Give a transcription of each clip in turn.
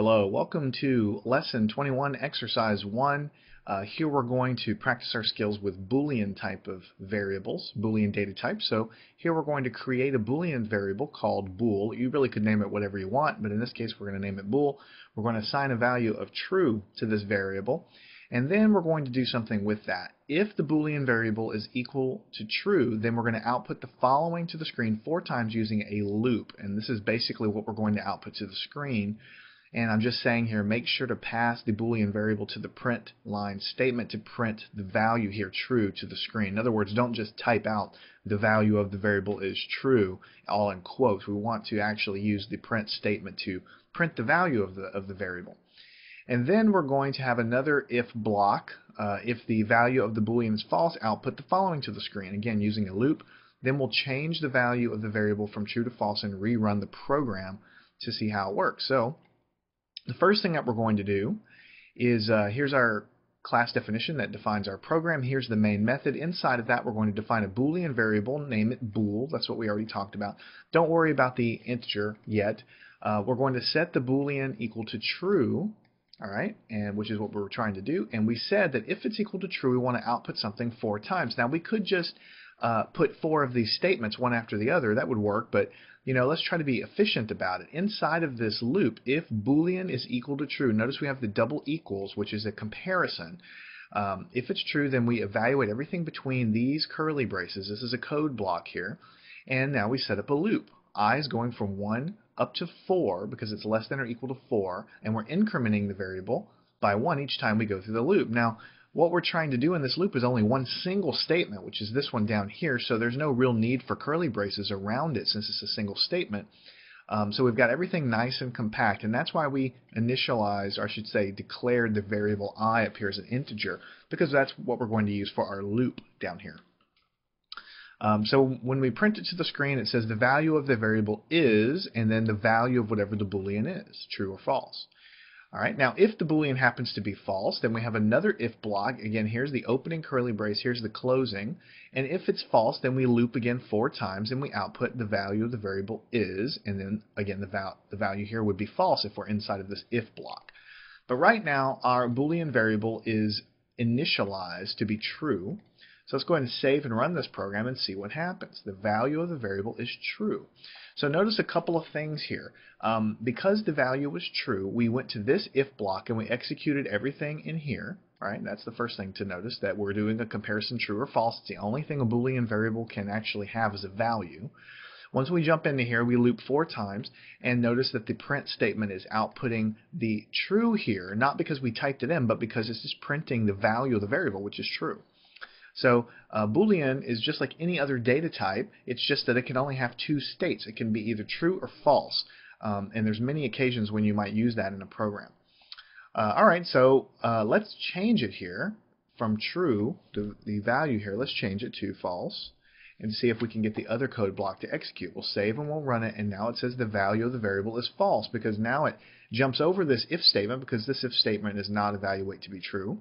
Hello, welcome to Lesson 21, Exercise 1. Here we're going to practice our skills with Boolean type of variables, Boolean data types. So here we're going to create a Boolean variable called bool. You really could name it whatever you want, but in this case we're going to name it bool. We're going to assign a value of true to this variable, and then we're going to do something with that. If the Boolean variable is equal to true, then we're going to output the following to the screen 4 times using a loop, and this is basically what we're going to output to the screen. And I'm just saying here, make sure to pass the Boolean variable to the print line statement to print the value here true to the screen. In other words, don't just type out the value of the variable is true all in quotes. We want to actually use the print statement to print the value of the variable. And then we're going to have another if block. If the value of the Boolean is false, output the following to the screen. Again, using a loop. Then we'll change the value of the variable from true to false and rerun the program to see how it works. So the first thing that we're going to do is here's our class definition that defines our program. Here's the main method. Inside of that, we're going to define a Boolean variable, name it bool. That's what we already talked about. Don't worry about the integer yet. We're going to set the Boolean equal to true, all right, and which is what we're trying to do. And we said that if it's equal to true, we want to output something 4 times. Now we could just put 4 of these statements one after the other. That would work, but let's try to be efficient about it. Inside of this loop, if Boolean is equal to true, notice we have the double equals, which is a comparison. If it's true, then we evaluate everything between these curly braces. This is a code block here. And now we set up a loop. I is going from 1 up to 4 because it's less than or equal to 4, and we're incrementing the variable by 1 each time we go through the loop. Now, what we're trying to do in this loop is only one single statement, which is this one down here, so there's no real need for curly braces around it since it's a single statement. So we've got everything nice and compact, and that's why we initialized, or I should say declared the variable I up here as an integer, because that's what we're going to use for our loop down here. So when we print it to the screen, it says the value of the variable is, and then the value of whatever the Boolean is, true or false. All right, now if the Boolean happens to be false, then we have another if block. Again, here's the opening curly brace, here's the closing. And if it's false, then we loop again 4 times and we output the value of the variable is, and then again the value here would be false if we're inside of this if block. But right now our Boolean variable is initialized to be true. So let's go ahead and save and run this program and see what happens. The value of the variable is true. So notice a couple of things here. Because the value was true, we went to this if block and we executed everything in here. Right? That's the first thing to notice, that we're doing a comparison true or false. It's the only thing a Boolean variable can actually have as a value. Once we jump into here, we loop 4 times, and notice that the print statement is outputting the true here, not because we typed it in, but because it's just printing the value of the variable, which is true. So Boolean is just like any other data type. It's just that it can only have 2 states. It can be either true or false. And there's many occasions when you might use that in a program. All right, so let's change it here from true, the value here. Let's change it to false and see if we can get the other code block to execute. We'll save and we'll run it, and now it says the value of the variable is false because now it jumps over this if statement because this if statement is not evaluate to be true.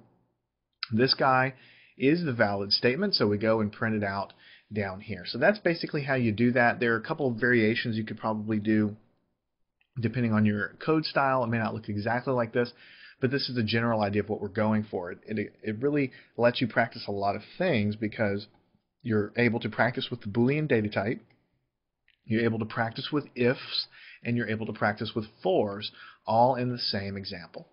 This guy is the valid statement, so we go and print it out down here. So that's basically how you do that. There are a couple of variations you could probably do depending on your code style. It may not look exactly like this, but this is the general idea of what we're going for. It really lets you practice a lot of things because you're able to practice with the Boolean data type, you're able to practice with ifs, and you're able to practice with fors, all in the same example.